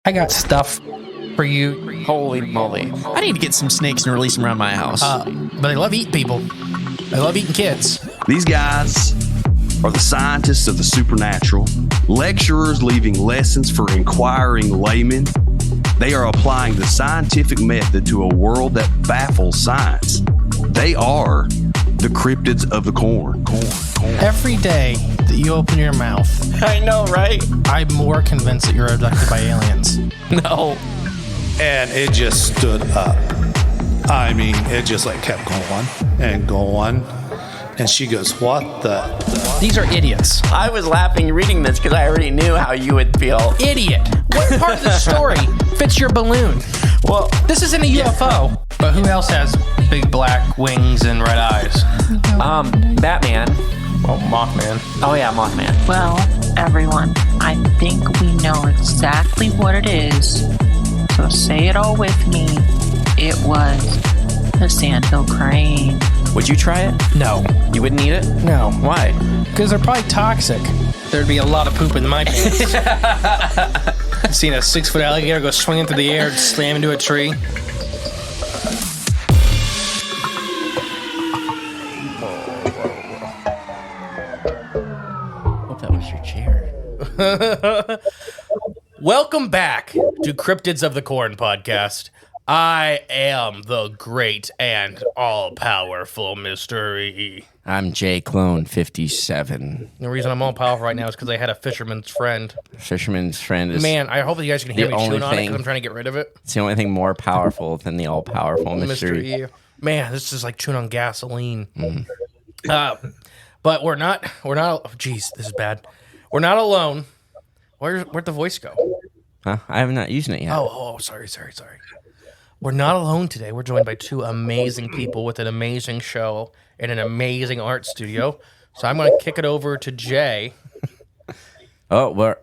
I got stuff for you. Holy moly. I need to get some snakes and release them around my house. But they love eating people. They love eating kids. These guys are the scientists of the supernatural, lecturers leaving lessons for inquiring laymen. They are applying the scientific method to a world that baffles science. They are the cryptids of the corn. Every day that you open your mouth, I know, right? I'm more convinced that you're abducted by aliens. No. And it just stood up. I mean, it just like kept going and going. And she goes, what the? These are idiots. I was laughing reading this because I already knew how you would feel. Idiot. What part of the story fits your balloon? Well, This isn't a UFO. But who else has big black wings and red eyes? Batman. Well, Mothman. Oh yeah, Mothman. Well, everyone, I think we know exactly what it is. So say it all with me. It was the sandhill crane. Would you try it? No. You wouldn't eat it? No. Why? Because they're probably toxic. There'd be a lot of poop in my pants. Seen a 6-foot alligator go swinging through the air and slam into a tree. Hope that was your chair. Welcome back to Cryptids of the Corn podcast. I am the great and all-powerful mystery. I'm J Clone 57. The reason I'm all-powerful right now is because I had a fisherman's friend. Fisherman's friend is Man, I hope that you guys can hear the me chewing only on it thing- because I'm trying to get rid of it. it's the only thing more powerful than the all-powerful mystery. Mystery. Man, this is like chewing on gasoline. But we're not, jeez, this is bad. We're not alone. Where'd the voice go? Huh? I have not used it yet. Oh, sorry. We're not alone today. We're joined by two amazing people with an amazing show and an amazing art studio. So I'm going to kick it over to Jay. Oh, we're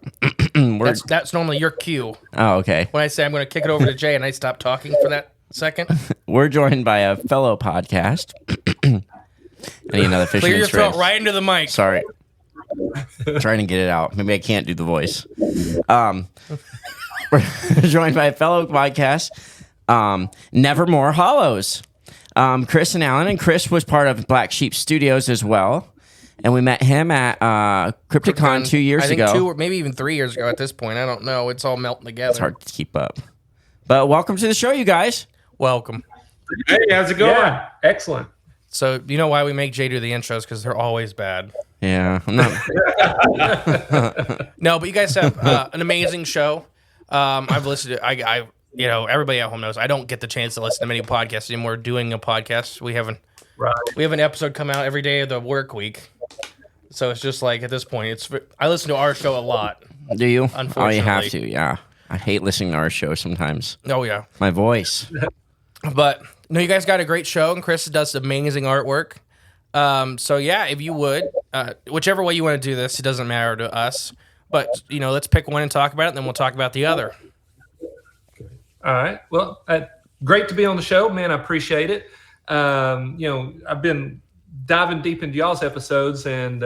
That's normally your cue. oh, okay. When I say I'm going to kick it over to Jay and I stop talking for that second. We're joined by a fellow podcast. I need another Clear fisherman's your throat friend. right into the mic. Sorry. Trying to get it out. Maybe I can't do the voice. We're joined by a fellow podcast, Nevermore Hollows. Chris and Alan, and Chris was part of Black Sheep Studios as well. And we met him at Crypticon 2 years ago. I think 2 or maybe even 3 years ago at this point. I don't know. It's all melting together. It's hard to keep up. But welcome to the show, you guys. Welcome. Hey, how's it going? Yeah, excellent. So you know why we make Jay do the intros? Because they're always bad. Yeah, I'm not. No, but you guys have an amazing show. I've listened to, everybody at home knows I don't get the chance to listen to many podcasts anymore. Doing a podcast, we have an episode come out every day of the work week. So it's just like at this point, I listen to our show a lot. Do you? Unfortunately. Oh, you have to, yeah. I hate listening to our show sometimes. Oh yeah, My voice. but no, you guys got a great show, and Chris does amazing artwork. So yeah, if you would, whichever way you want to do this, it doesn't matter to us. But let's pick one and talk about it, and then we'll talk about the other. All right. Well, great to be on the show, man. I appreciate it. I've been diving deep into y'all's episodes, and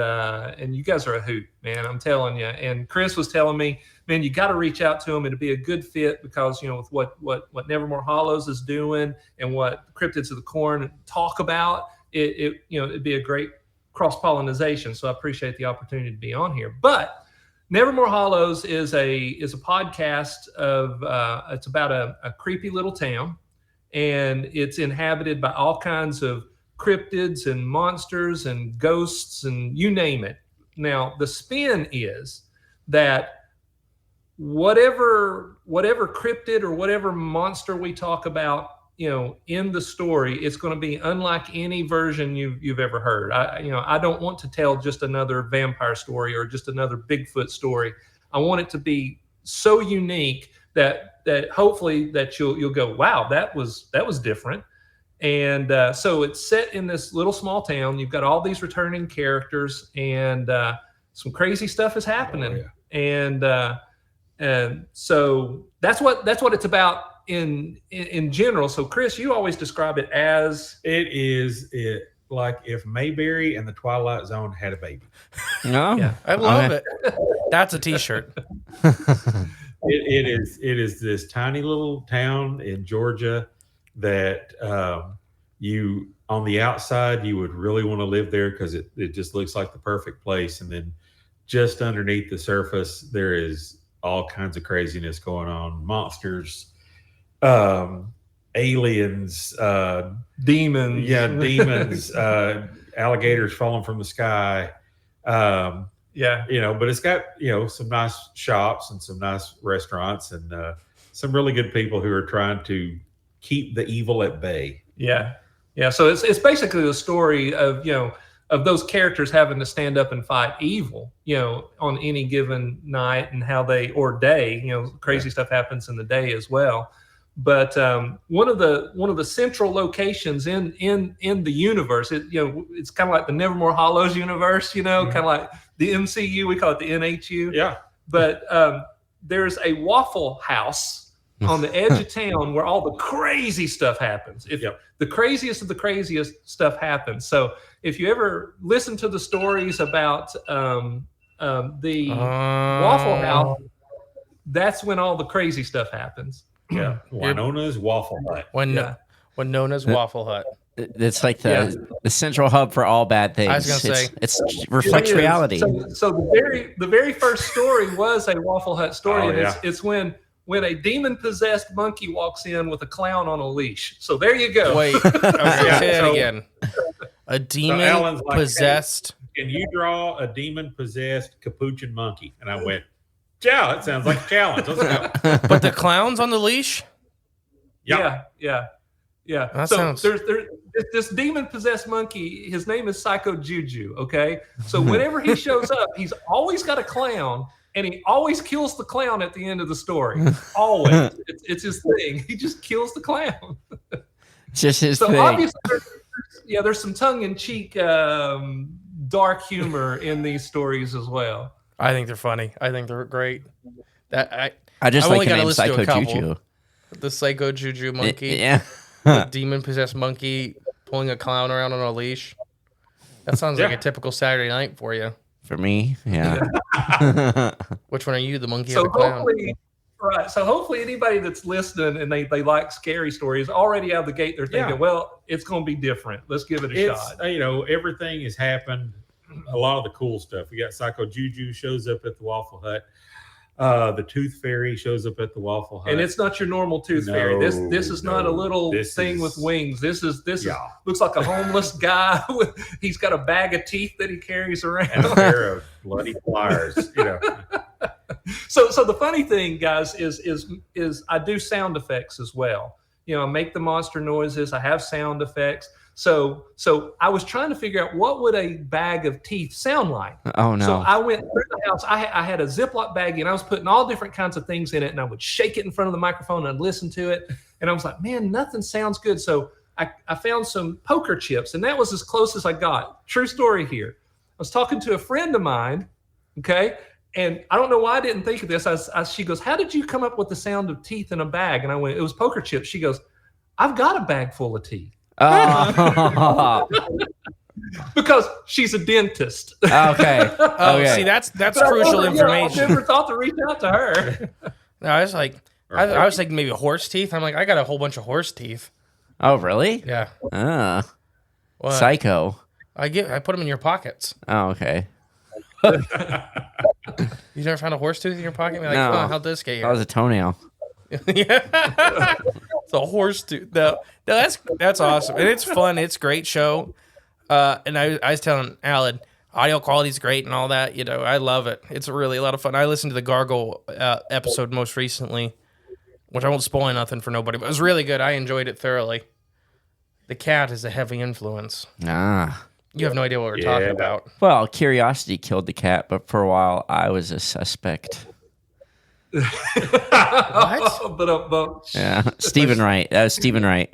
you guys are a hoot, man. I'm telling you. And Chris was telling me, man, you got to reach out to him. It'd be a good fit because with what Nevermore Hollows is doing and what Cryptids of the Corn talk about, it'd be a great cross-pollination. So I appreciate the opportunity to be on here. But Nevermore Hollows is a podcast of it's about a creepy little town, and it's inhabited by all kinds of cryptids and monsters and ghosts and you name it. Now the spin is that whatever cryptid or whatever monster we talk about, in the story, it's going to be unlike any version you've ever heard. I don't want to tell just another vampire story or just another Bigfoot story. I want it to be so unique that hopefully that you'll go, wow, that was different. And so it's set in this little small town. You've got all these returning characters, and some crazy stuff is happening. Oh, yeah. And so that's what it's about in general. So Chris, you always describe it as Like if Mayberry and the Twilight Zone had a baby. No? Yeah, I love it. That's a t-shirt. It is this tiny little town in Georgia that you on the outside you would really want to live there because it just looks like the perfect place, and then just underneath the surface there is all kinds of craziness going on, monsters, aliens, demons, alligators falling from the sky. But it's got some nice shops and some nice restaurants and some really good people who are trying to keep the evil at bay. So it's basically the story of of those characters having to stand up and fight evil on any given night, and how they or day crazy stuff happens in the day as well. But one of the central locations in the universe, it's kind of like the Nevermore Hollows universe, kind of like the MCU. We call it the NHU. Yeah. But there's a Waffle House on the edge of town where all the crazy stuff happens. The craziest of the craziest stuff happens. So if you ever listen to the stories about the Waffle House, that's when all the crazy stuff happens. Yeah, Winona's Waffle Hut. Winona's Waffle Hut. It's like the central hub for all bad things. I was gonna say it reflects reality. So the very first story was a Waffle Hut story, and it's when a demon-possessed monkey walks in with a clown on a leash. So there you go. Wait, say that again. A demon-possessed... Can you draw a demon-possessed capuchin monkey? And I went, yeah, that sounds like a challenge. Let's go. But the clown's on the leash? Yeah. That so sounds... there's this demon-possessed monkey. His name is Psycho Juju, okay? So whenever he shows up, he's always got a clown, and he always kills the clown at the end of the story. Always. It's his thing. He just kills the clown. It's just his thing. So obviously, there's some tongue-in-cheek dark humor in these stories as well. I think they're funny. I think they're great. I just like the name Psycho Juju. The Psycho Juju monkey. Yeah. The demon-possessed monkey pulling a clown around on a leash. That sounds like a typical Saturday night for you. For me, yeah. Which one are you, the monkey or the clown? So hopefully anybody that's listening and they like scary stories already out of the gate, they're thinking, well, it's going to be different. Let's give it a shot. Everything has happened. A lot of the cool stuff. We got Psycho Juju shows up at the Waffle Hut. The Tooth Fairy shows up at the Waffle Hut, and it's not your normal Tooth Fairy. This is not a little thing with wings. This is looks like a homeless guy. He's got a bag of teeth that he carries around and a pair of bloody pliers. So the funny thing, guys, is I do sound effects as well. I make the monster noises. I have sound effects. So I was trying to figure out what would a bag of teeth sound like. Oh, no. So I went through the house. I had a Ziploc baggie, and I was putting all different kinds of things in it, and I would shake it in front of the microphone and I'd listen to it. And I was like, man, nothing sounds good. So I found some poker chips, and that was as close as I got. True story here. I was talking to a friend of mine, okay? And I don't know why I didn't think of this. She goes, how did you come up with the sound of teeth in a bag? And I went, it was poker chips. She goes, I've got a bag full of teeth. Because she's a dentist. Okay. See, that's crucial information. I never thought to reach out to her. No, I was like, I was thinking maybe horse teeth. I'm like, I got a whole bunch of horse teeth. Oh, really? Yeah. What? Psycho. I put them in your pockets. Oh, okay. You never found a horse tooth in your pocket? Like, no. Oh, how'd this get here? That was a toenail. Yeah. It's a horse tooth. No, that's awesome. And it's fun. It's a great show. And I was telling Alan, audio quality is great and all that. I love it. It's really a lot of fun. I listened to the Gargle episode most recently, which I won't spoil nothing for nobody, but it was really good. I enjoyed it thoroughly. The cat is a heavy influence. You have no idea what we're talking about. Well, curiosity killed the cat, but for a while I was a suspect. What? Yeah, Stephen Wright. That was Stephen Wright.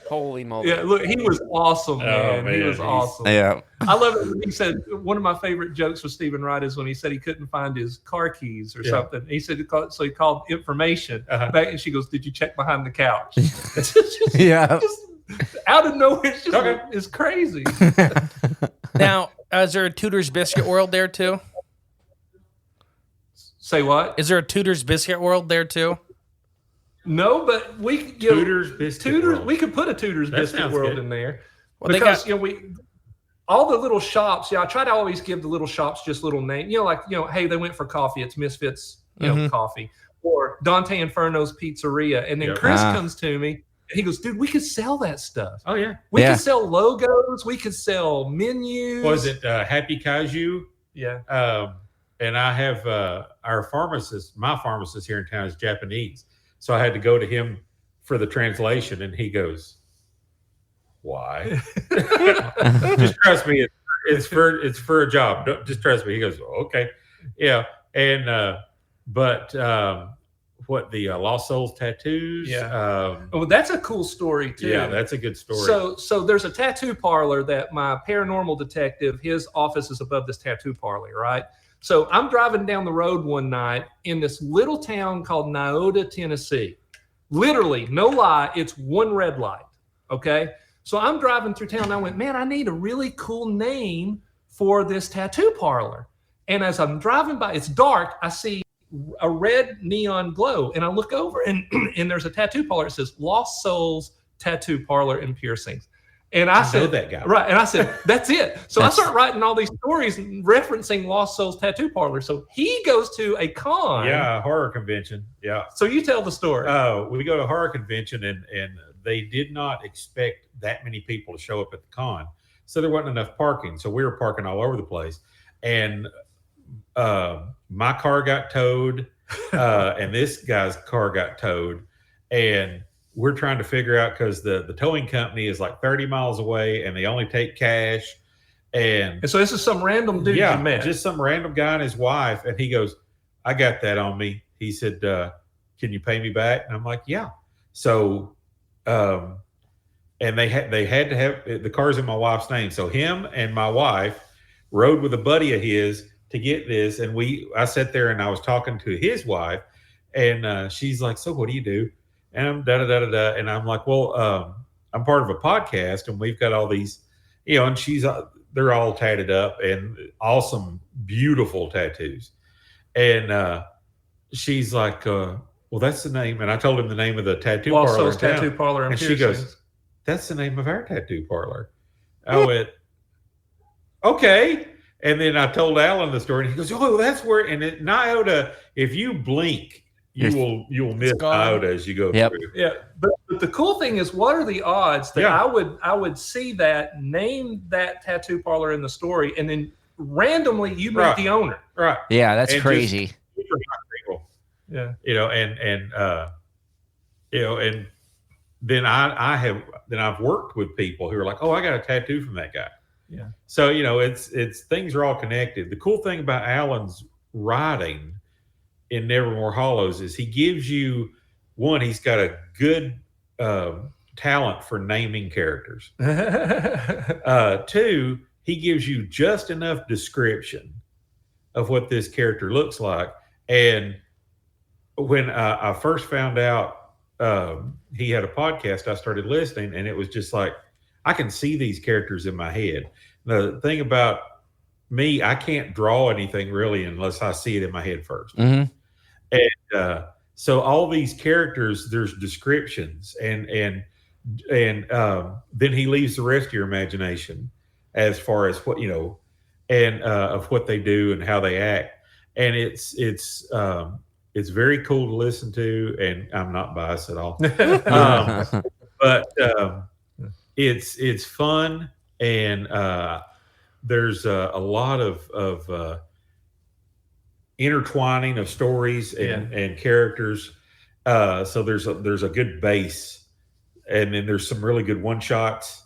Holy moly! Yeah, look, he was awesome, man. He was awesome. Yeah, I love it when he said one of my favorite jokes with Stephen Wright is when he said he couldn't find his car keys or something. He said he called information back, and she goes, "Did you check behind the couch?" It's just out of nowhere. It's just it's crazy. Now, is there a Tudor's biscuit world there too? Say what? Is there a Tudor's Biscuit World there too? No, but we Tudor's Biscuit World. We could put a Tudor's Biscuit World in there. Well, because all the little shops. Yeah, I try to always give the little shops just little name. Hey, they went for coffee. It's Misfits, coffee, or Dante Inferno's Pizzeria. And then Chris comes to me and he goes, "Dude, we could sell that stuff. Oh yeah, we could sell logos. We could sell menus. Was it Happy Kaiju? Yeah. And I have our pharmacist. My pharmacist here in town is Japanese, so I had to go to him for the translation, and he goes, "Why?" Just trust me. It's for a job. Just trust me. He goes, "Okay, yeah." And what the Lost Souls tattoos? Yeah. That's a cool story too. Yeah, that's a good story. So there's a tattoo parlor that my paranormal detective, his office is above this tattoo parlor, right? So I'm driving down the road one night in this little town called Nyota, Tennessee. Literally, no lie, it's one red light. Okay. So I'm driving through town and I went, man, I need a really cool name for this tattoo parlor. And as I'm driving by, it's dark, I see a red neon glow. And I look over and there's a tattoo parlor. It says Lost Souls Tattoo Parlor and Piercings. And I said, know that guy. Right. And I said, that's it. So I start writing all these stories referencing Lost Souls Tattoo Parlor. So he goes to a con. Yeah, a horror convention. Yeah. So you tell the story. We go to a horror convention and they did not expect that many people to show up at the con. So there wasn't enough parking. So we were parking all over the place. And my car got towed and this guy's car got towed. And we're trying to figure out because the towing company is like 30 miles away and they only take cash. And so this is some random dude you met. Just some random guy and his wife. And he goes, "I got that on me." He said, "Can you pay me back?" And I'm like, "Yeah." So, and they had to have the car's in my wife's name. So him and my wife rode with a buddy of his to get this. And I sat there and I was talking to his wife and she's like, "So what do you do?" And I'm da-da-da-da-da. And I'm like, "Well, I'm part of a podcast and we've got all these, and they're all tatted up and awesome, beautiful tattoos." And she's like, "Well, that's the name." And I told him the name of the tattoo parlor. Lost Souls Tattoo Parlor and she goes, "That's the name of our tattoo parlor." I went, "Okay." And then I told Alan the story and he goes, "Oh, that's where," and Nyota, if you blink, you will miss Nyota as you go through. Yeah, but the cool thing is, what are the odds that I would see that, name that tattoo parlor in the story, and then randomly you meet the owner? Right. Yeah, that's crazy. Yeah. And then I've worked with people who are like, "Oh, I got a tattoo from that guy." Yeah. So it's things are all connected. The cool thing about Alan's writing in Nevermore Hollows is he gives you he's got a good talent for naming characters. 2, he gives you just enough description of what this character looks like. And when I first found out he had a podcast, I started listening, and it was just like, I can see these characters in my head. The thing about me, I can't draw anything really unless I see it in my head first. Mm-hmm. And so all these characters, there's descriptions, and then he leaves the rest of your imagination as far as what and of what they do and how they act. And it's very cool to listen to, and I'm not biased at all. But it's fun, and there's a lot of intertwining of stories and characters. So there's a good base, and then there's some really good one shots.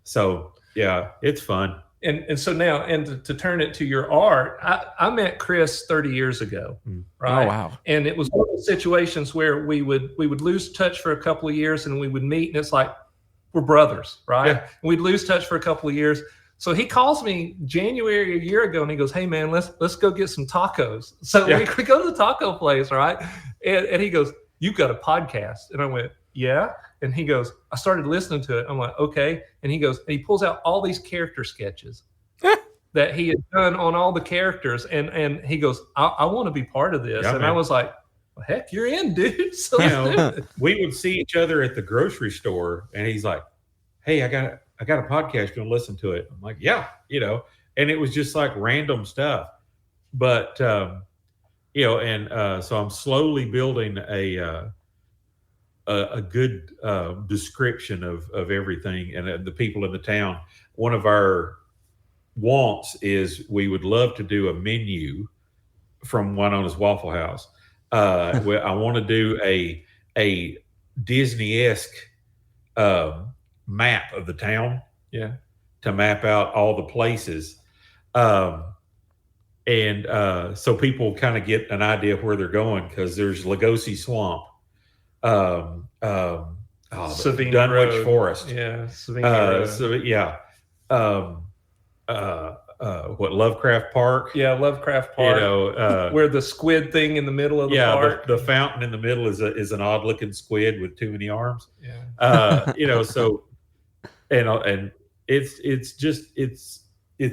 So yeah, it's fun. And so now, and to turn it to your art, I met Chris 30 years ago, right? Oh, wow. And it was one of the situations where we would lose touch for a couple of years, and we would meet, and it's like, we're brothers, right? Yeah. And we'd lose touch for a couple of years. So he calls me January a year ago, and he goes, "Hey man, let's go get some tacos." So we go to the taco place, right? And he goes, "You've got a podcast?" And I went, "Yeah." And he goes, "I started listening to it." I'm like, "Okay." And he goes, and he pulls out all these character sketches that he had done on all the characters, and he goes, I want to be part of this. Yeah, and man. I was like, well, heck, you're in, dude. So let's do it. We would see each other at the grocery store, and he's like, hey, I got a podcast, you want to listen to it? I'm like, yeah, and it was just like random stuff. But so I'm slowly building a good description of everything and the people in the town. One of our wants is we would love to do a menu from Winona's Waffle House. Where I want to do a Disney-esque map of the town. Yeah. To map out all the places. So people kind of get an idea of where they're going, because there's Lugosi Swamp, Savini Dunwich Road. Forest. Yeah. Savini Road. What, Lovecraft Park? Yeah, Lovecraft Park. Where the squid thing in the middle of the park. The fountain in the middle is an odd looking squid with too many arms. Yeah. So and it's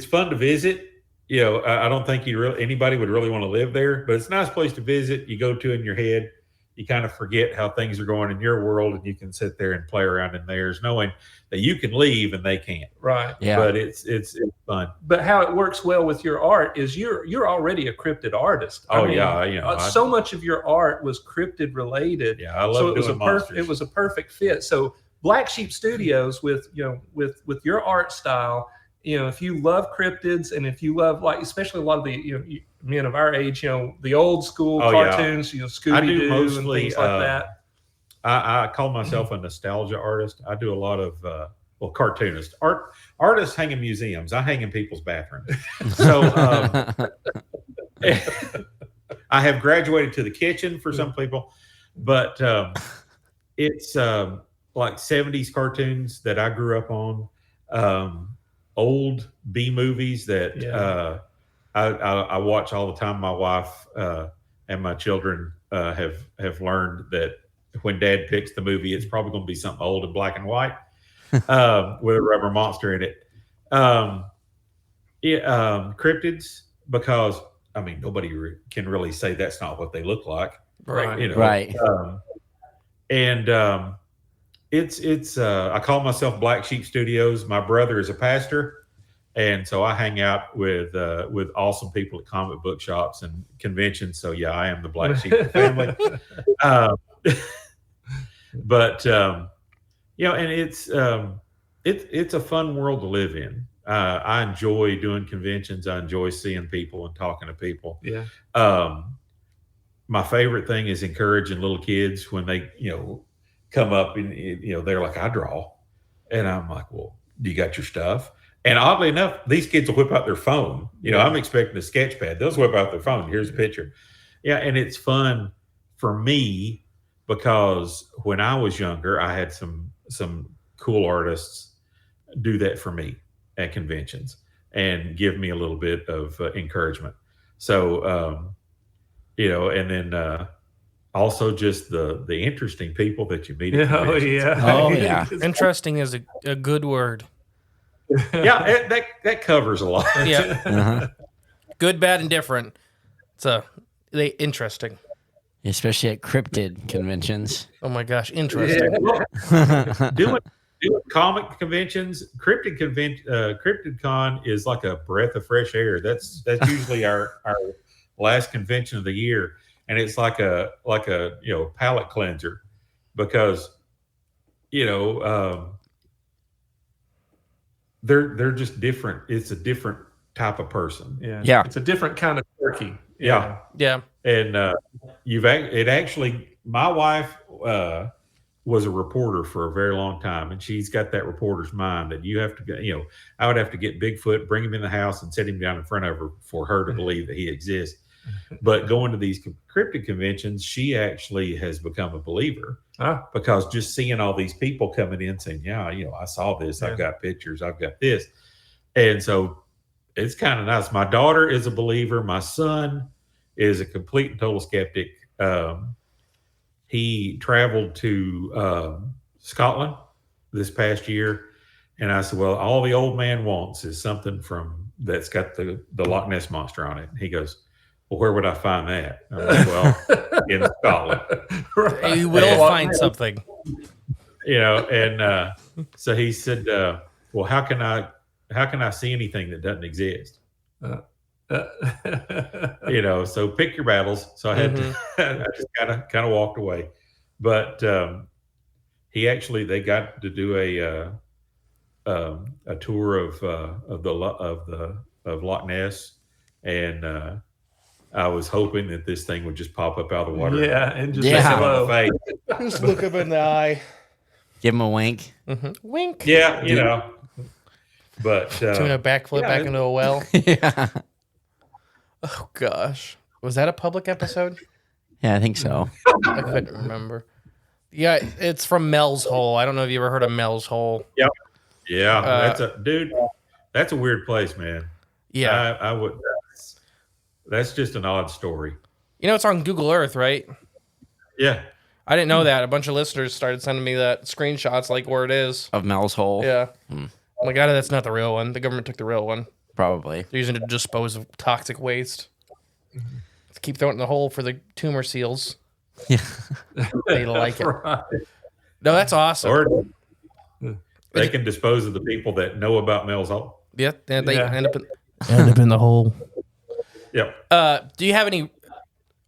fun to visit. I don't think anybody would really want to live there, but it's a nice place to visit. You go to in your head. You kind of forget how things are going in your world, and you can sit there and play around in theirs, knowing that you can leave and they can't. Right. Yeah. But it's fun. But how it works well with your art is you're already a cryptid artist. So much of your art was cryptid related. Yeah, I love doing monsters. It was a perfect fit. So Black Sheep Studios with your art style, if you love cryptids, and if you love, like, especially a lot of the men of our age, the old school cartoons, Scooby-Doo and things like that. I call myself a nostalgia artist. I do a lot of cartoonist artists hang in museums. I hang in people's bathrooms. So I have graduated to the kitchen for some people, but it's like 70s cartoons that I grew up on. Old B movies that I watch all the time. My wife and my children have learned that when Dad picks the movie, it's probably going to be something old and black and white with a rubber monster in it. Cryptids, because nobody can really say that's not what they look like, right? Right. It's I call myself Black Sheep Studios. My brother is a pastor, and so I hang out with awesome people at comic book shops and conventions. So yeah, I am the Black Sheep of the family. And it's a fun world to live in. I enjoy doing conventions. I enjoy seeing people and talking to people. Yeah. My favorite thing is encouraging little kids when they come up and they're like, I draw, and I'm like, well, do you got your stuff? And oddly enough, these kids will whip out their phone. I'm expecting a sketch pad. They'll whip out their phone. Here's a picture. Yeah, and it's fun for me because when I was younger, I had some cool artists do that for me at conventions and give me a little bit of encouragement. So, and then also just the interesting people that you meet at conventions. Interesting is a good word. Yeah, that covers a lot. Yeah. Uh-huh. Good, bad, and different. So they interesting. Especially at cryptid conventions. Oh my gosh, interesting. Yeah. Doing comic conventions, Cryptid Con is like a breath of fresh air. That's usually our last convention of the year, and it's like a palate cleanser because they're just different. It's a different type of person. Yeah. It's a different kind of turkey. Yeah. And my wife was a reporter for a very long time, and she's got that reporter's mind that you have to I would have to get Bigfoot, bring him in the house, and set him down in front of her for her to believe that he exists. But going to these cryptid conventions, she actually has become a believer because just seeing all these people coming in saying, I saw this, I've got pictures, I've got this. And so it's kind of nice. My daughter is a believer. My son is a complete and total skeptic. He traveled to Scotland this past year, and I said, well, all the old man wants is something from that's got the Loch Ness monster on it. And he goes, well, where would I find that? I'm like, well, in Scotland. Right. You will find something. And so he said, well, how can I see anything that doesn't exist? So pick your battles. So I had to, I just kind of walked away, but they got to do a tour of Loch Ness, and I was hoping that this thing would just pop up out of the water. Yeah, and just on the face. Just look him in the eye. Give him a wink. Wink. Yeah, But doing a backflip back into a well. Yeah. Oh gosh, was that a public episode? Yeah, I think so. I couldn't remember. Yeah, it's from Mel's Hole. I don't know if you ever heard of Mel's Hole. Yep. Yeah, that's a weird place, man. Yeah, I would. That's just an odd story. It's on Google Earth, right? Yeah. I didn't know that. A bunch of listeners started sending me that screenshots, like where it is. Of Mel's Hole? Yeah. I'm like, that's not the real one. The government took the real one. Probably. They're using it to dispose of toxic waste. Keep throwing it in the hole for the tumor seals. Yeah. They like it. Right. No, that's awesome. Or they can dispose of the people that know about Mel's Hole. Yeah, they end up in the hole. Yep. Do you have any?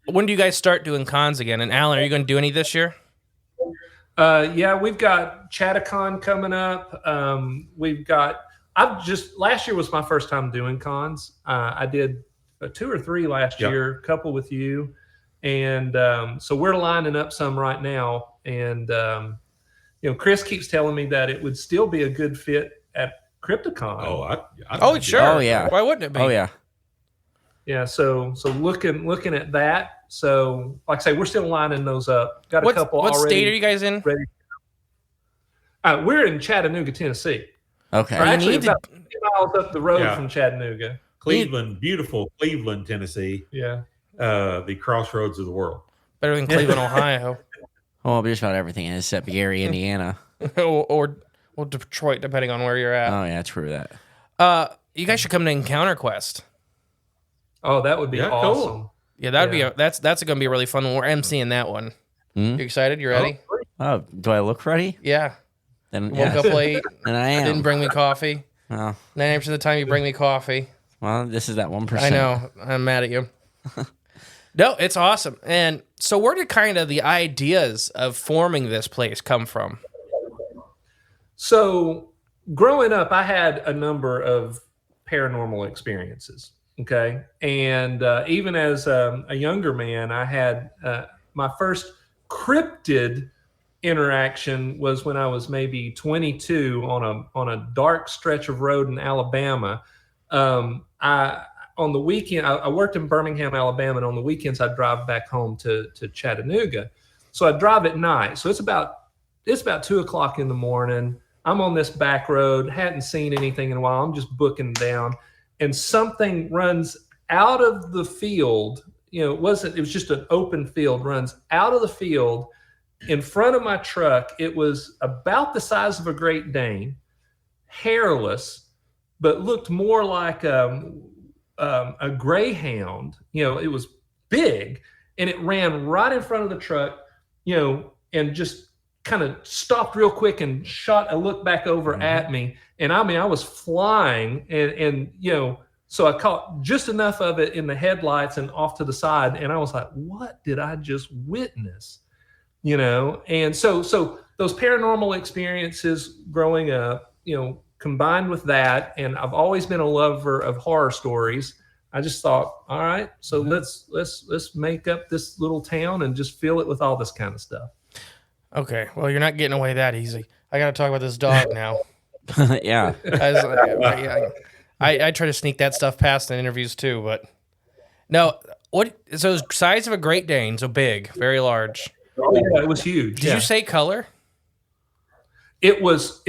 When do you guys start doing cons again? And Alan, are you going to do any this year? Yeah, we've got Chattacon coming up. Last year was my first time doing cons. I did 2 or 3 last year, a couple with you. And so we're lining up some right now. And, Chris keeps telling me that it would still be a good fit at Crypticon. Oh, sure. Oh, yeah. Why wouldn't it be? Oh, yeah. Yeah, so looking at that. So, like I say, we're still lining those up. Got a couple what already. What state are you guys in? Ready. We're in Chattanooga, Tennessee. Okay. We're actually about 50 miles up the road from Chattanooga. Cleveland, beautiful Cleveland, Tennessee. Yeah. The crossroads of the world. Better than Cleveland, Ohio. Well, just about everything is except Gary, Indiana. or Detroit, depending on where you're at. Oh, yeah, true that. You guys should come to Encounter Quest. Oh, that would be awesome. Cool. Yeah, that'd be that's going to be a really fun one. We're emceeing that one. You excited? You ready? Oh, do I look ready? Yeah. Then woke up late. And I am. Didn't bring me coffee. Oh. 9% of the time you bring me coffee. Well, this is that 1%. I know. I'm mad at you. No, it's awesome. And so where did kind of the ideas of forming this place come from? So growing up, I had a number of paranormal experiences. Okay. And even as a younger man, I had my first cryptid interaction was when I was maybe 22 on a dark stretch of road in Alabama. On the weekend, I worked in Birmingham, Alabama, and on the weekends I'd drive back home to Chattanooga. So I'd drive at night. So it's about 2:00 in the morning. I'm on this back road, hadn't seen anything in a while. I'm just booking down. And something runs out of the field. It was just an open field, runs out of the field in front of my truck. It was about the size of a Great Dane, hairless, but looked more like a greyhound. It was big, and it ran right in front of the truck, and just kind of stopped real quick and shot a look back over at me. And I was flying, and so I caught just enough of it in the headlights and off to the side. And I was like, what did I just witness? And so those paranormal experiences growing up, combined with that, and I've always been a lover of horror stories. I just thought, all right, so let's make up this little town and just fill it with all this kind of stuff. Okay, well, you're not getting away that easy. I got to talk about this dog now. Yeah. I try to sneak that stuff past in interviews too, but no. What? So size of a Great Dane, so big, very large. Oh yeah, it was huge. Did you say color? It was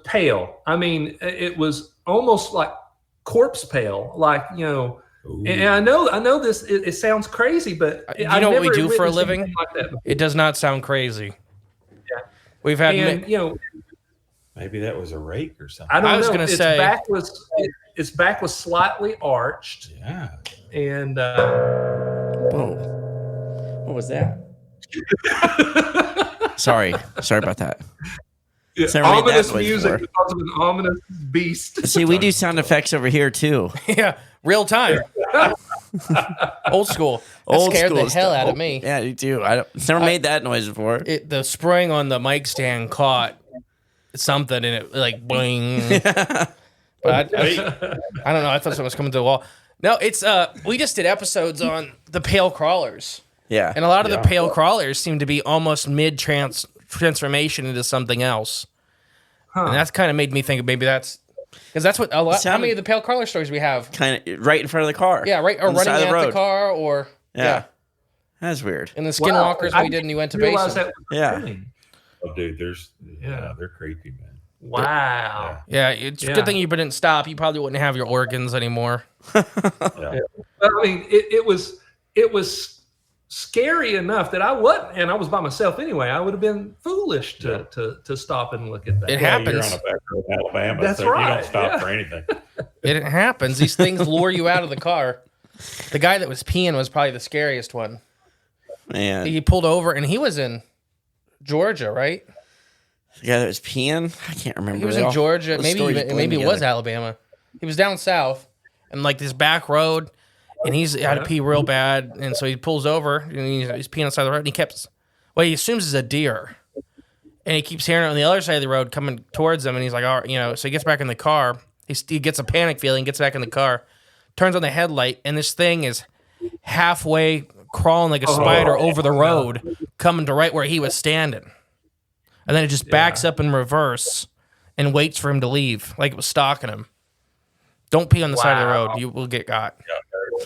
pale. I mean, it was almost like corpse pale, like And I know this. It sounds crazy, but you know what we do for a living? Like that. It does not sound crazy. Yeah, we've had. Maybe that was a rake or something. I don't know. was gonna say Its back was slightly arched. Yeah. And Whoa. What was that? Sorry about that. Ominous music because of an ominous beast. See, we do sound effects over here too. Yeah, real time. Old school. That scared the hell out of me. Yeah, you do. It's never made that noise before. The spring on the mic stand caught something and it like boing. But I don't know. I thought something was coming to the wall. No, it's we just did episodes on the pale crawlers. Yeah. And a lot of the pale crawlers seem to be almost mid transformation into something else. And that's kind of made me think maybe that's because that's what a lot. How many of the pale crawler stories we have? Kind of right in front of the car. Yeah, right. Or running at the car, or that's weird. And the skinwalkers we did, and you went to Basin. Oh, dude, they're creepy, man. Wow. Yeah, it's a good thing you didn't stop. You probably wouldn't have your organs anymore. But, I mean, it was scary enough that I wasn't, and I was by myself anyway. I would have been foolish to stop and look at that. It happens. You're on a back road in Alabama. That's so right. You don't stop for anything. It happens. These things lure you out of the car. The guy that was peeing was probably the scariest one. Man. He pulled over, and he was in Georgia, right? The guy that was peeing? I can't remember. He was in Georgia. Maybe it was Alabama. He was down south, and like this back road, and he's had to pee real bad, and so he pulls over, and he's peeing on the side of the road, and he assumes it's a deer, and he keeps hearing it on the other side of the road coming towards him, and he's like, oh, so he gets back in the car. He gets a panic feeling, gets back in the car, turns on the headlight, and this thing is halfway crawling like a spider over the road, coming to right where he was standing. And then it just backs up in reverse and waits for him to leave, like it was stalking him. Don't pee on the side of the road. You will get got.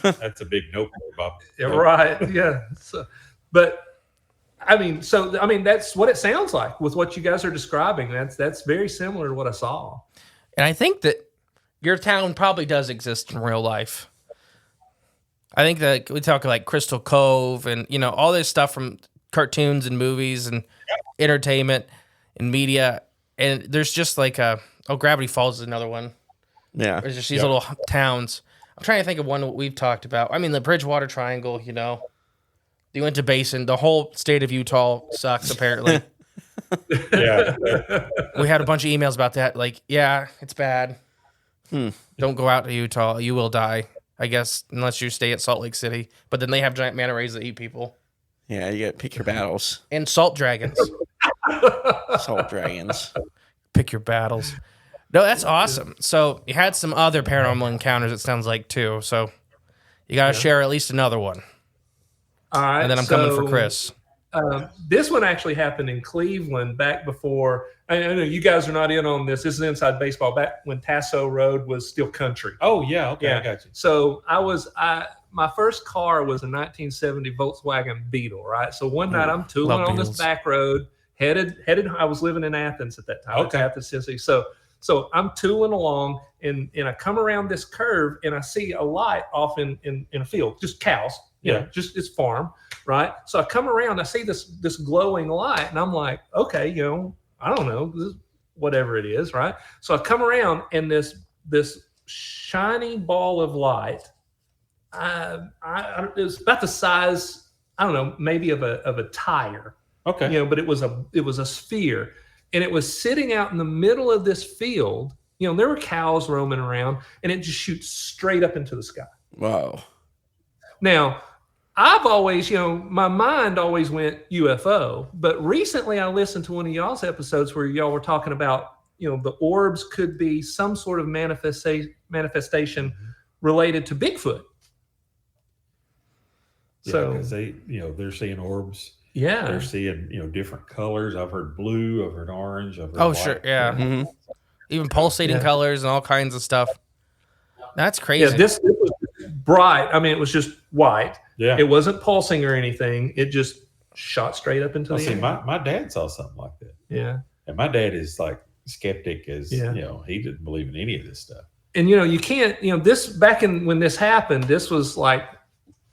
Yeah, that's a big no for Bob. Yeah, right. Yeah. So, but I mean, that's what it sounds like with what you guys are describing. That's very similar to what I saw. And I think that your town probably does exist in real life. I think that we talk like Crystal Cove and, all this stuff from cartoons and movies and entertainment and media. And there's just like Gravity Falls is another one. Yeah. There's just these little towns. I'm trying to think of one that we've talked about. I mean, the Bridgewater Triangle, You went to Basin. The whole state of Utah sucks, apparently. Yeah. We had a bunch of emails about that. Like, yeah, it's bad. Don't go out to Utah. You will die, I guess, unless you stay at Salt Lake City. But then they have giant manta rays that eat people. Yeah, you got to pick your battles. And salt dragons. Salt dragons. Pick your battles. No, that's awesome. So you had some other paranormal encounters, it sounds like, too. So you got to share at least another one. All right. And then I'm coming for Chris. This one actually happened in Cleveland back before. I know you guys are not in on this. This is inside baseball. Back when Tasso Road was still country. Oh yeah, okay, I got you. So my first car was a 1970 Volkswagen Beetle. Right. So one night I'm tooling on this back road, headed. I was living in Athens at that time. Okay. Athens, Tennessee. So I'm tooling along, and I come around this curve, and I see a light off in a field, just cows. Just it's farm, right? So I come around, I see this glowing light, and I'm like, okay, I don't know, this is whatever it is, right? So I come around, and this shiny ball of light, it was about the size, I don't know, maybe of a tire. Okay. But it was a sphere, and it was sitting out in the middle of this field. There were cows roaming around, and it just shoots straight up into the sky. Wow. Now, I've always, my mind always went UFO, but recently I listened to one of y'all's episodes where y'all were talking about, the orbs could be some sort of manifestation related to Bigfoot. Yeah, so because they're seeing orbs. Yeah. They're seeing, different colors. I've heard blue, I've heard orange, I've heard white. Sure. Yeah. Mm-hmm. Even pulsating colors and all kinds of stuff. That's crazy. Yeah, this was bright. I mean, it was just white. Yeah. It wasn't pulsing or anything. It just shot straight up into the air. My dad saw something like that. Yeah. And my dad is like skeptic as, he didn't believe in any of this stuff. And, you can't, this back when this happened, this was like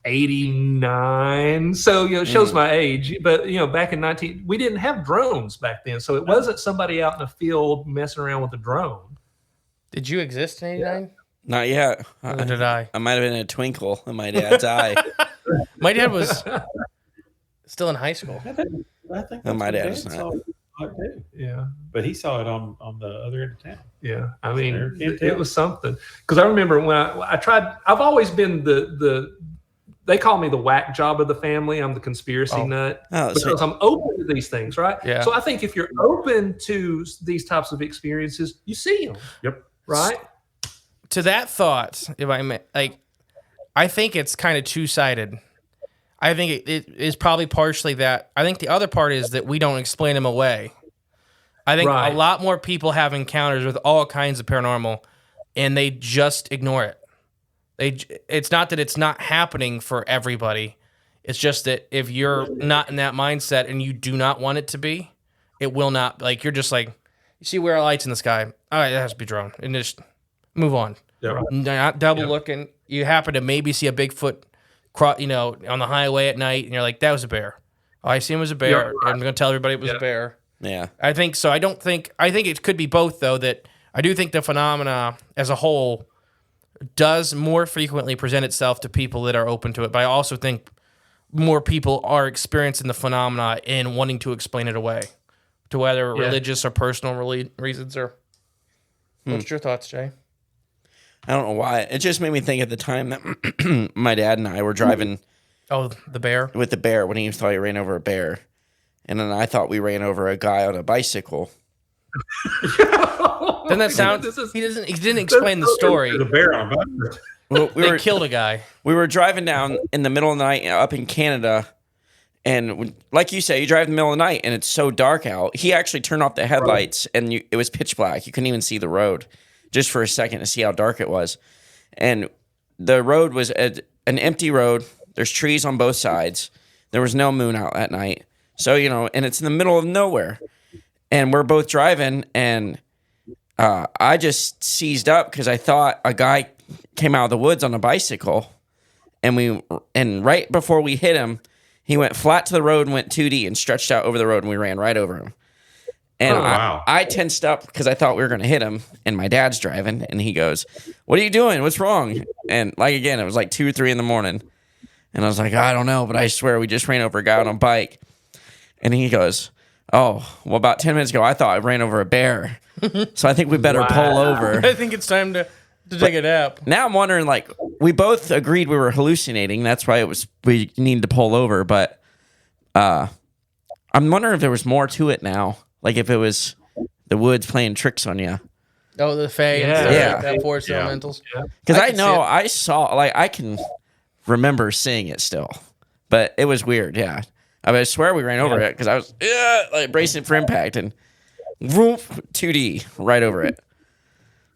89. So, it shows my age. But, back in we didn't have drones back then. So it wasn't somebody out in the field messing around with a drone. Did you exist in 89? Not yet. Neither did I. I might have been in a twinkle in my dad's eye. My dad was still in high school. I think that's my what dad was Dad not. saw it too. Yeah. But he saw it on the other end of town. Yeah. I mean, Can't it tell. was something. Because I remember when I tried, I've always been they call me the whack job of the family. I'm the conspiracy nut Oh, because I'm open to these things, right? Yeah. So I think if you're open to these types of experiences, you see them. Yep. Right? To that thought, if I may, I think it's kind of two-sided. I think it is probably partially that. I think the other part is that we don't explain them away. I think Right. a lot more people have encounters with all kinds of paranormal, and they just ignore it. It's not that it's not happening for everybody. It's just that if you're not in that mindset and you do not want it to be, it will not. You're just you see where are lights in the sky? All right, it has to be drone, and just move on. Yeah. Not double looking. You happen to maybe see a Bigfoot, on the highway at night, and you're like, that was a bear. Oh, I see him as a bear. Yeah, right. I'm going to tell everybody it was a bear. Yeah. I think so. I think it could be both, though, that I do think the phenomena as a whole does more frequently present itself to people that are open to it. But I also think more people are experiencing the phenomena and wanting to explain it away, to whether religious or personal reasons. Or what's your thoughts, Jay? I don't know why. It just made me think at the time that my dad and I were driving Oh, the bear. with the bear when he thought he ran over a bear. And then I thought we ran over a guy on a bicycle. Doesn't that sound? He didn't explain the story. The bear on a bike. Well, They killed a guy. We were driving down in the middle of the night up in Canada. And like you say, you drive in the middle of the night and it's so dark out. He actually turned off the headlights and it was pitch black. You couldn't even see the road just for a second to see how dark it was. And the road was an empty road. There's trees on both sides. There was no moon out at night. So, and it's in the middle of nowhere. And we're both driving and I just seized up because I thought a guy came out of the woods on a bicycle. And right before we hit him, he went flat to the road and went 2D and stretched out over the road, and we ran right over him. And wow. I tensed up because I thought we were going to hit him, and my dad's driving, and he goes, "What are you doing? What's wrong?" And again, it was 2 or 3 in the morning. And I was like, I don't know, but I swear we just ran over a guy on a bike. And he goes, "Oh, well, about 10 minutes ago, I thought I ran over a bear. So I think we better pull over." I think it's time to take a nap. Now I'm wondering, we both agreed we were hallucinating. That's why we needed to pull over. But I'm wondering if there was more to it now. If it was the woods playing tricks on you. Oh, the Fae and stuff like that, forest elementals. Because I know I saw, I can remember seeing it still. But it was weird, yeah. I swear we ran over it because I was bracing for impact and whoop, 2D right over it.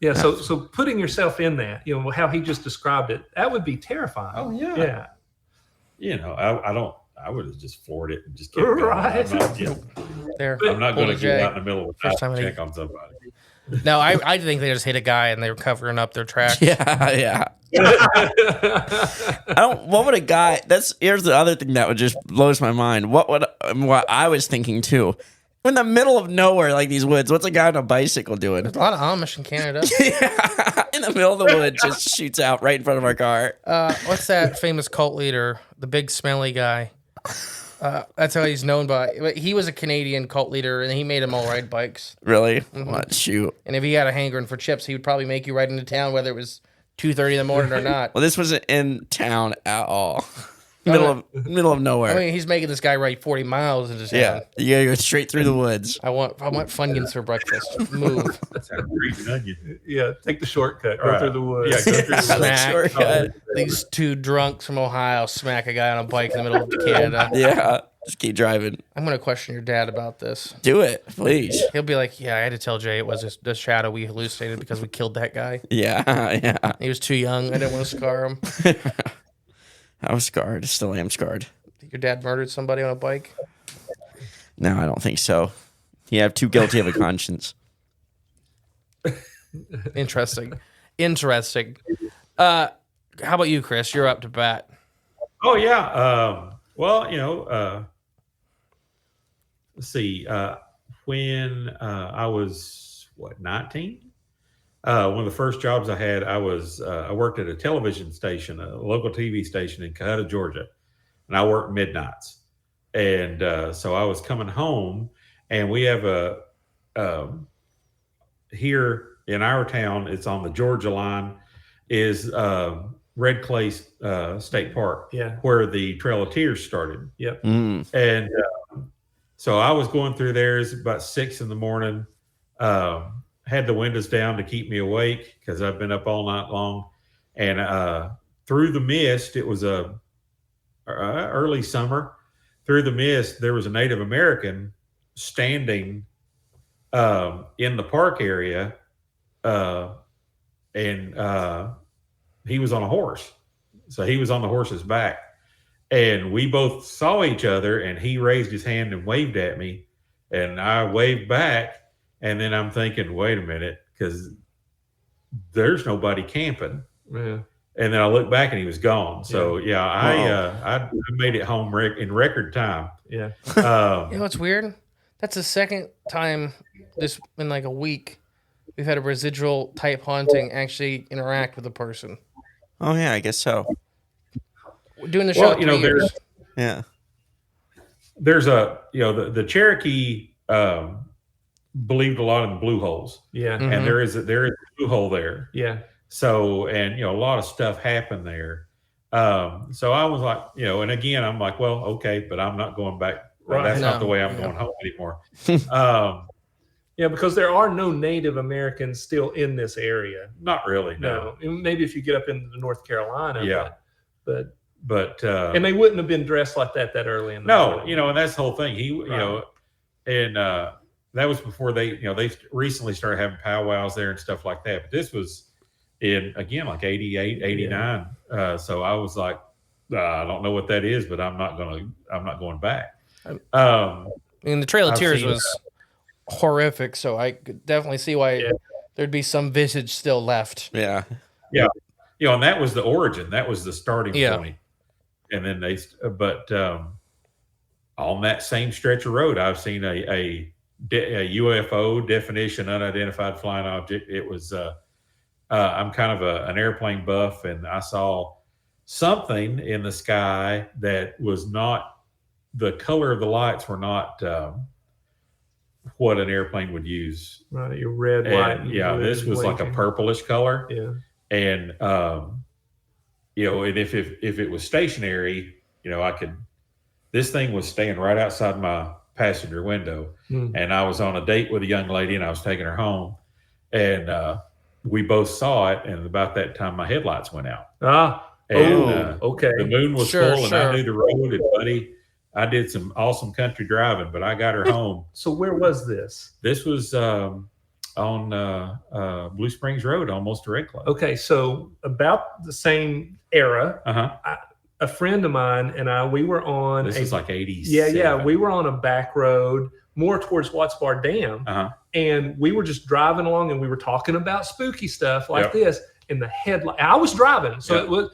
Yeah. So putting yourself in that, how he just described it, that would be terrifying. Oh, yeah. Yeah. I would have just forwarded it and just kept going. Right. I'm not going to get out in the middle of the night and check on somebody. No, I think they just hit a guy and they were covering up their tracks. Yeah. What would a guy? Here's the other thing that would just blows my mind. What I was thinking too. In the middle of nowhere, these woods, what's a guy on a bicycle doing? There's a lot of Amish in Canada. Yeah, in the middle of the woods, just shoots out right in front of our car. What's that famous cult leader? The big smelly guy. That's how he's known by. He was a Canadian cult leader, and he made them all ride bikes. Really? What? Shoot. And if he had a hankering for chips, he would probably make you ride into town, whether it was 2:30 in the morning or not. Well, this wasn't in town at all. Middle of nowhere. I mean, he's making this guy ride 40 miles into town. Yeah, you gotta go straight through the woods. I want Funyuns for breakfast. Move. That's how green onion. Yeah. Take the shortcut. Go Right. through the woods. Yeah, go through the Smack. Shortcut. These two drunks from Ohio smack a guy on a bike in the middle of Canada. Yeah, just keep driving. I'm going to question your dad about this. Do it, please. He'll be like, yeah, I had to tell Jay it was just the shadow we hallucinated because we killed that guy. Yeah. He was too young. I didn't want to scar him. I was scarred. Still am scarred. Your dad murdered somebody on a bike? No, I don't think so. Yeah, I'm too guilty of a conscience. Interesting. How about you, Chris? You're up to bat. Oh yeah. Well, let's see. When I was 19, one of the first jobs I had, I worked at a television station, a local TV station in Cahutta, Georgia, and I worked midnights. And so I was coming home, and we have here in our town, it's on the Georgia line, is Red Clay State Park, where the Trail of Tears started. Yep. And so I was going through there. It's about 6 a.m. Had the windows down to keep me awake because I've been up all night long. And through the mist, it was early summer. Through the mist, there was a Native American standing in the park area, and he was on a horse. So he was on the horse's back. And we both saw each other, and he raised his hand and waved at me, and I waved back. And then I'm thinking, wait a minute, because there's nobody camping. Yeah. And then I looked back, and he was gone. So I made it home in record time. Yeah. You know what's weird? That's the second time in like a week we've had a residual type haunting actually interact with a person. Oh yeah, I guess so. We're doing the show. There's the Cherokee believed a lot in the blue holes. Yeah. Mm-hmm. And there is a blue hole there. Yeah. So, and a lot of stuff happened there. So I was like, and again, I'm like, well, okay, but I'm not going back. Right. That's not the way I'm going home anymore. Yeah, because there are no Native Americans still in this area. Not really. No. Maybe if you get up into North Carolina. Yeah. But and they wouldn't have been dressed like that early in the morning. And that's the whole thing. That was before they recently started having powwows there and stuff like that. But this was in, again, like 88, 89. Yeah. So I was like, I don't know what that is, but I'm not going back. The Trail of Tears was horrific. So I could definitely see why there'd be some visage still left. Yeah. Yeah. And that was the origin. That was the starting point. And then on that same stretch of road, I've seen a UFO, definition unidentified flying object. It was I'm kind of an airplane buff, and I saw something in the sky that was not, the color of the lights were not what an airplane would use. Right, your red, white. Yeah, this was like a purplish color. Yeah. And and if it was stationary, this thing was staying right outside my passenger window. And I was on a date with a young lady, and I was taking her home, and we both saw it. And about that time, my headlights went out. Okay. The moon was full, and I knew the road. And buddy, I did some awesome country driving, but I got her home. So where was this? This was on Blue Springs Road, almost to Red Club. Okay, so about the same era. A friend of mine and I, we were on. This is like 80s. Yeah. We were on a back road more towards Watts Bar Dam, and we were just driving along, and we were talking about spooky stuff like this. And the headlight, I was driving, so it was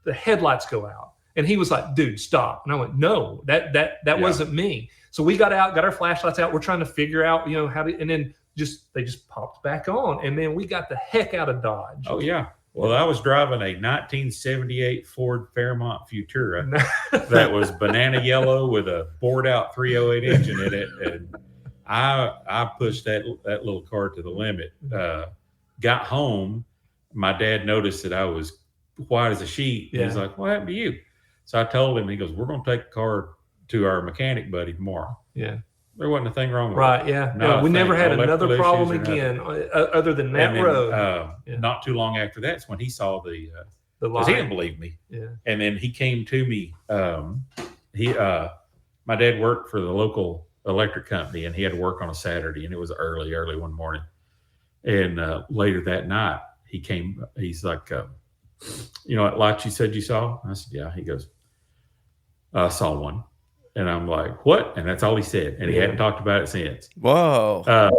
the headlights go out, and he was like, "Dude, stop!" And I went, "No, that wasn't me." So we got out, got our flashlights out. We're trying to figure out, how to, and then they just popped back on, and then we got the heck out of Dodge. Oh yeah. Well, I was driving a 1978 Ford Fairmont Futura that was banana yellow with a bored out 308 engine in it. And I pushed that little car to the limit. Got home. My dad noticed that I was white as a sheet. Yeah. He's like, "What happened to you?" So I told him, he goes, "We're going to take the car to our mechanic buddy tomorrow." Yeah. There wasn't a thing wrong with it. Right, yeah. We never had another problem again other than that road. Not too long after that's when he saw the light. He didn't believe me. Yeah. And then he came to me. My dad worked for the local electric company, and he had to work on a Saturday, and it was early one morning. And later that night, he came. He's like, "What light you said you saw?" I said, "Yeah." He goes, "I saw one." And I'm like, "What?" And that's all he said. And he hadn't talked about it since. Whoa.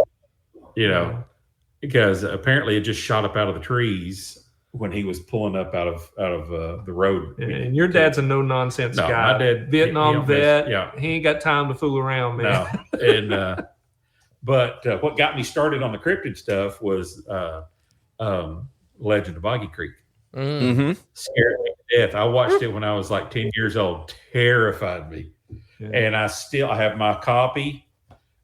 Because apparently it just shot up out of the trees when he was pulling up out of the road. And your dad's a no nonsense guy. My dad, Vietnam vet. Yeah, he ain't got time to fool around, man. No, and but what got me started on the cryptid stuff was Legend of Boggy Creek. Mm-hmm. Scared me to death. I watched it when I was like 10 years old. Terrified me. Yeah. And I have my copy.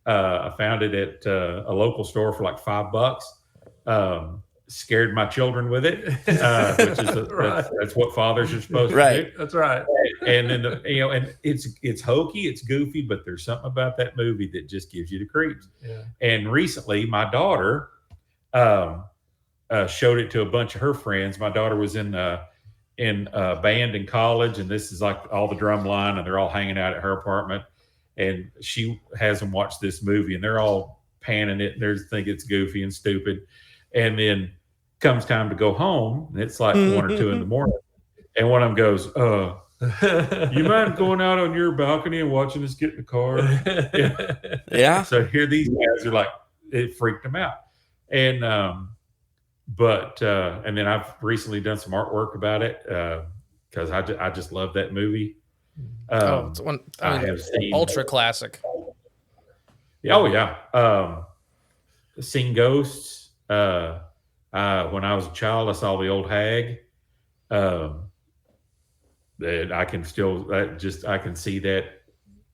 I found it at a local store for like $5. Scared my children with it, which is right. that's what fathers are supposed to do. That's right. And then and it's hokey, it's goofy, but there's something about that movie that just gives you the creeps. Yeah. And recently, my daughter showed it to a bunch of her friends. My daughter was in a band in college, and this is like all the drum line, and they're all hanging out at her apartment. And she has them watch this movie, and they're all panning it, and they think it's goofy and stupid. And then comes time to go home, and it's like 1 or 2 in the morning. And one of them goes, you mind going out on your balcony and watching us get in the car? Yeah. So here these guys are like, it freaked them out. And and then I've recently done some artwork about it because I just love that movie. It's one, I mean, have seen ultra classic. Oh yeah. Seen ghosts. When I was a child, I saw the old hag. That I can see that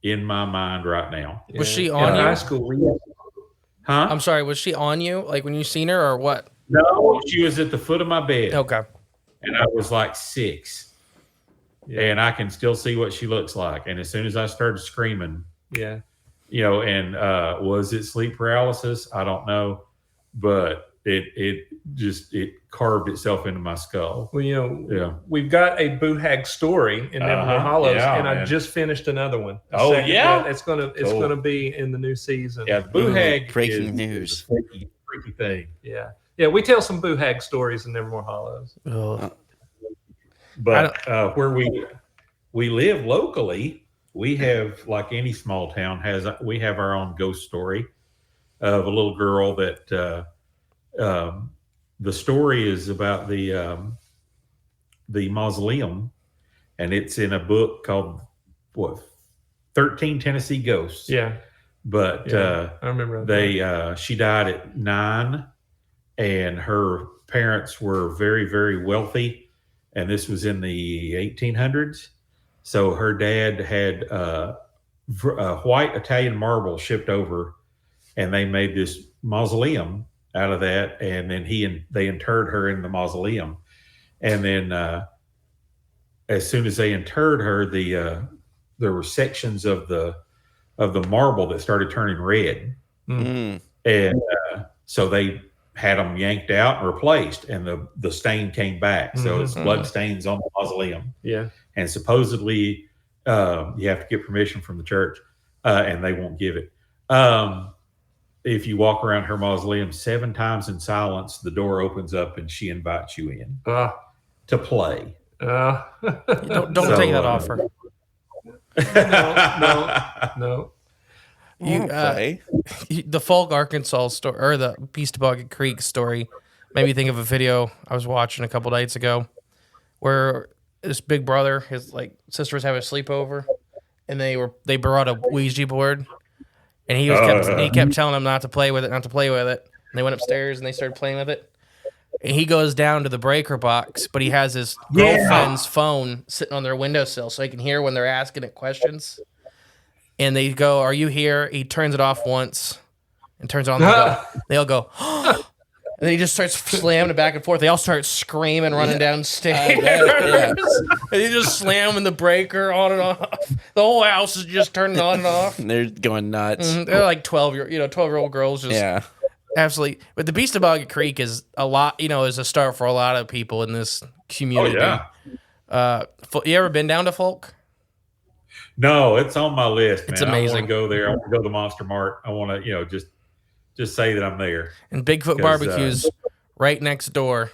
in my mind right now. Was she on you? High school? Huh? I'm sorry. Was she on you? Like when you seen her, or what? No, she was at the foot of my bed. Okay. And I was like 6. Yeah. And I can still see what she looks like. And as soon as I started screaming, yeah, and was it sleep paralysis? I don't know, but it carved itself into my skull. Well, we've got a Boo Hag story in Nevermore Hollows, and I just finished another one. It's gonna be in the new season. Yeah, the Boo Hag breaking news. Freaky thing. Yeah, we tell some Boo Hag stories in Nevermore Hollows. But where we live locally, we have, like any small town we have our own ghost story of a little girl that. The story is about the mausoleum, and it's in a book called 13 Tennessee Ghosts. Yeah, but I remember she died at 9, and her parents were very, very wealthy, and this was in the 1800s. So her dad had white Italian marble shipped over, and they made this mausoleum out of that, and then they interred her in the mausoleum. And then as soon as they interred her, there were sections of the marble that started turning red. And so they had them yanked out and replaced, and the stain came back. So it's blood stains on the mausoleum. Yeah. And supposedly you have to get permission from the church, and they won't give it. If you walk around her mausoleum 7 times in silence, the door opens up and she invites you in to play. Don't take that offer. No. The Folk, Arkansas story, or the Beast of Boggy Creek story, made me think of a video I was watching a couple nights ago, where this big brother, his sister was having a sleepover, and they brought a Ouija board. And he kept telling them not to play with it. And they went upstairs and they started playing with it. And he goes down to the breaker box, but he has his girlfriend's phone sitting on their windowsill so he can hear when they're asking it questions. And they go, "Are you here?" He turns it off once and turns it on. They all go, and then he just starts slamming it back and forth. They all start screaming, running downstairs. And he just slamming the breaker on and off. The whole house is just turning on and off. They're going nuts. They're like 12-year-old girls just absolutely. But the Beast of Boggy Creek is a lot, is a start for a lot of people in this community. Oh, yeah. You ever been down to Folk? No, it's on my list, man. It's amazing. I want to go there. I want to go to the Monster Mart. I want to, just say that I'm there. And Bigfoot Barbecue's right next door.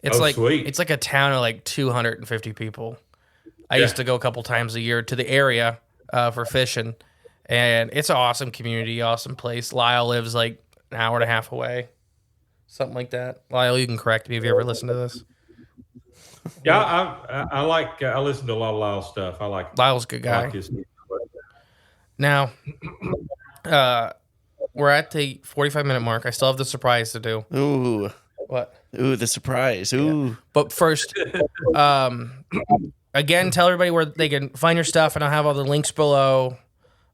It's sweet. It's like a town of like 250 people. I used to go a couple times a year to the area for fishing, and it's an awesome community, awesome place. Lyle lives like an hour and a half away. something like that. Lyle, you can correct me if you ever listen to this. Yeah, I listen to a lot of Lyle stuff. I like Lyle's a good guy. like his music. Now, we're at the 45-minute mark. I still have the surprise to do. Ooh. What? Ooh, the surprise. Ooh. Yeah. But first, again, tell everybody where they can find your stuff, and I'll have all the links below.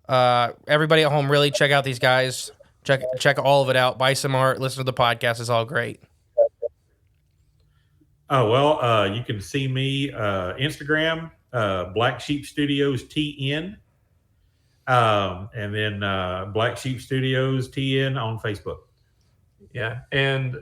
Everybody at home, really check out these guys. Check all of it out. Buy some art. Listen to the podcast. It's all great. Oh, well, you can see me Instagram, Black Sheep Studios TN, and then Black Sheep Studios TN on Facebook. Yeah, and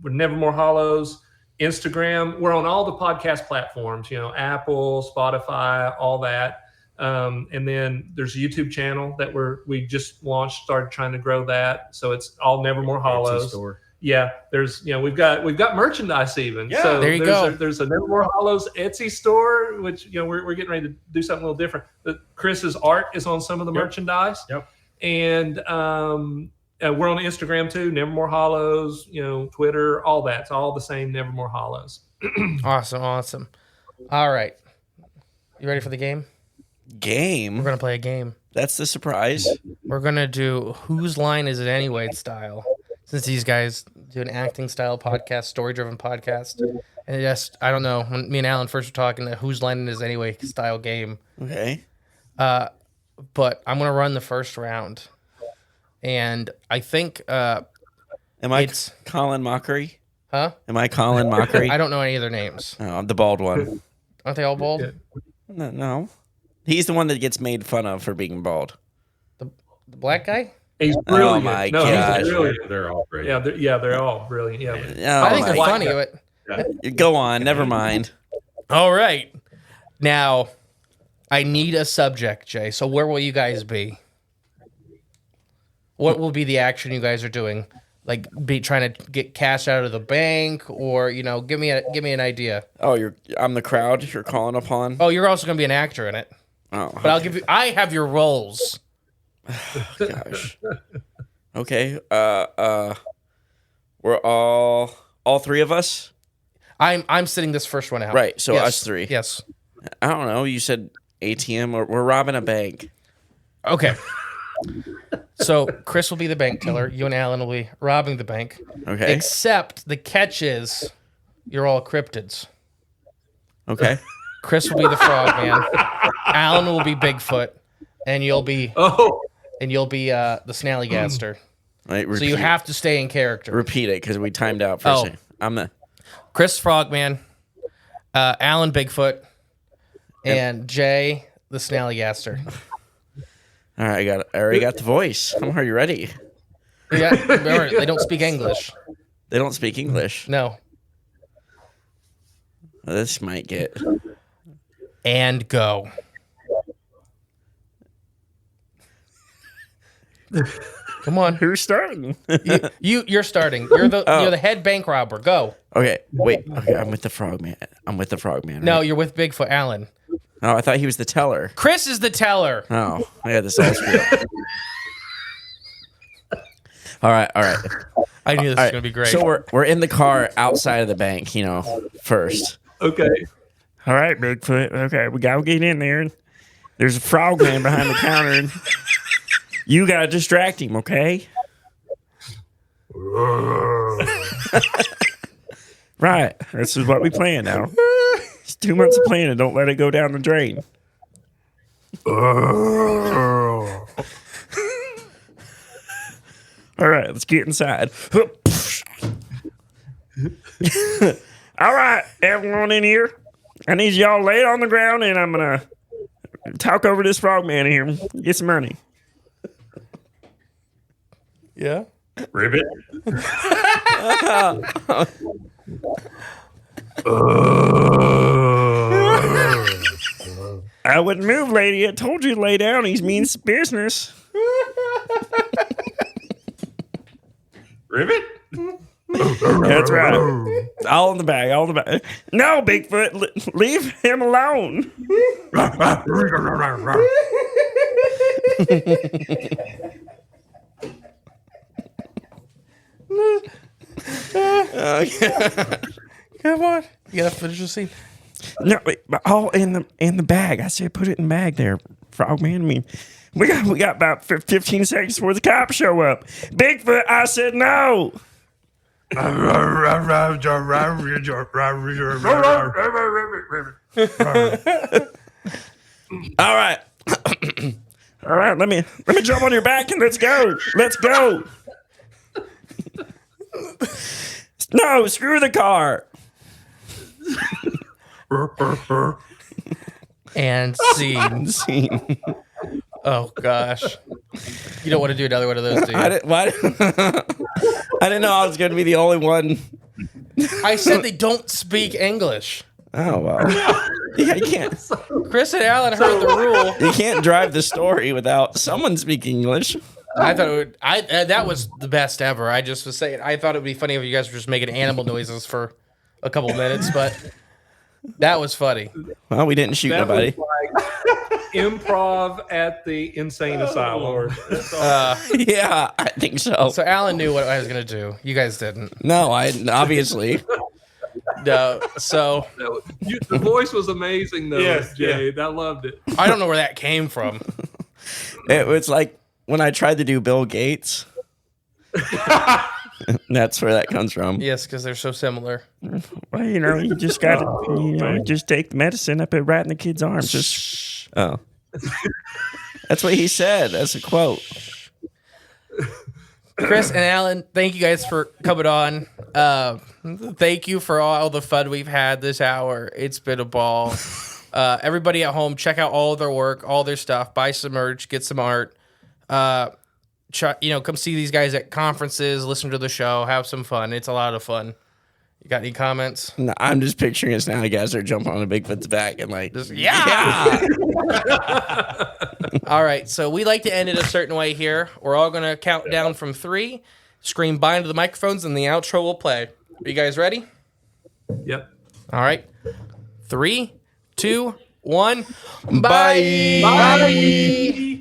with Nevermore Hollows, Instagram, we're on all the podcast platforms, Apple, Spotify, all that. And then there's a YouTube channel that we just launched, started trying to grow that. So it's all Nevermore Hollows. Store. Yeah, there's we've got merchandise even. Yeah, so there you go. There's a Nevermore Hollows Etsy store, which we're getting ready to do something a little different. But Chris's art is on some of the merchandise. Yep. And we're on Instagram too, Nevermore Hollows, Twitter, all that. It's all the same Nevermore Hollows. Awesome. All right. You ready for the game? Game? We're going to play a game. That's the surprise. We're going to do Whose Line Is It Anyway style. Since these guys do an acting style podcast, story-driven podcast. And I don't know, when me and Alan first were talking, the Whose Line Is It Anyway style game. Okay. But I'm going to run the first round. And I think Am I Colin Mockery? Huh? Am I Colin Mockery? I don't know any of their names. Oh, I'm the bald one. Aren't they all bald? Yeah. No. He's the one that gets made fun of for being bald. The black guy? He's brilliant. Oh my no, gosh. He's brilliant. They're all great. Yeah, they're all brilliant. Yeah. Oh I think they're my funny. God. But Go on. Never mind. all right. Now, I need a subject, Jay. So where will you guys be? What will be the action you guys are doing? Like, be trying to get cash out of the bank, or give me an idea. Oh, I'm the crowd you're calling upon. Oh, you're also going to be an actor in it. Oh, But I have your roles. gosh. Okay. We're all three of us. I'm sitting this first one out. Right. So Yes. us three. Yes. I don't know. You said ATM, or we're robbing a bank. Okay. So Chris will be the bank teller. You and Alan will be robbing the bank. Okay. Except the catch is, you're all cryptids. Okay. Chris will be the frogman. Alan will be Bigfoot, and you'll be the Snallygaster. Wait, So you have to stay in character. repeat it because we timed out for a second. I'm the Chris Frogman, Alan Bigfoot, and Jay the Snallygaster. All right. I already got the voice. I'm already ready. Yeah, remember, they don't speak English. They don't speak English. No. This might get. And go. Come on. Who's starting? You're starting. You're the head bank robber. Go. Okay. Wait. Okay. I'm with the frogman. No, Right? you're with Bigfoot, Alan. Oh, I thought he was the teller. Chris is the teller. Oh, I had this all screwed up. All right. I knew this was gonna be great. So we're in the car outside of the bank, first. Okay. All right, Bigfoot. Okay, we gotta get in there. There's a frogman behind the counter, and you gotta distract him, okay? Right. This is what we plan now. It's 2 months of planning. Don't let it go down the drain. All right, let's get inside. All right, everyone in here. I need y'all lay it on the ground, and I'm going to talk over this frogman here and get some money. Yeah. Ribbit. I wouldn't move, lady. I told you to lay down. He means business. Ribbit. That's right. All in the bag. No, Bigfoot. Leave him alone. Come on. You gotta finish the scene. No, all in the bag. I said put it in the bag there, Frogman. I mean, we got about 15 seconds before the cops show up. Bigfoot, I said no. All right. All right, let me jump on your back and let's go. Let's go. No, screw the car. And scene. Oh gosh. You don't want to do another one of those, do you? I didn't know I was going to be the only one. I said they don't speak English. Oh, well. Yeah, you can't. Chris and Alan heard the rule. You can't drive the story without someone speaking English. I thought that was the best ever. I just was saying, I thought it would be funny if you guys were just making animal noises for a couple minutes, but that was funny. Well, we didn't shoot nobody. Improv at the insane asylum. Yeah, I think so. So Alan knew what I was going to do. You guys didn't. No, obviously. No, so the voice was amazing, though, Yes, Jade. I loved it. I don't know where that came from. It was like when I tried to do Bill Gates. That's where that comes from. Yes, because they're so similar. Well, you just got to, just take the medicine up it right in the kid's arms. Just, that's what he said. That's a quote. Chris and Alan, thank you guys for coming on. Thank you for all the fun we've had this hour. It's been a ball. Everybody at home, check out all their work, all their stuff. Buy some merch, get some art. Come see these guys at conferences, listen to the show, have some fun. It's a lot of fun. You got any comments? No, I'm just picturing us now. You guys are jumping on a Bigfoot's back and like, yeah. All right, so we like to end it a certain way here. We're all going to count down from 3, scream bye into the microphones, and the outro will play. Are you guys ready? Yep. All right. 3, 2, 1. Bye. Bye. Bye.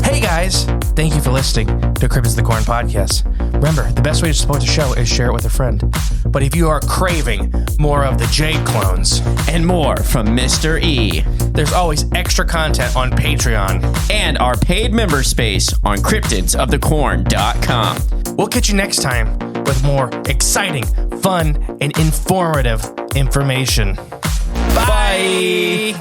Hey guys, thank you for listening to Cryptids the Corn podcast. Remember, the best way to support the show is share it with a friend. But if you are craving more of the J clones and more from Mr. E, there's always extra content on Patreon and our paid member space on cryptidsofthecorn.com. We'll catch you next time with more exciting, fun, and informative information. Bye.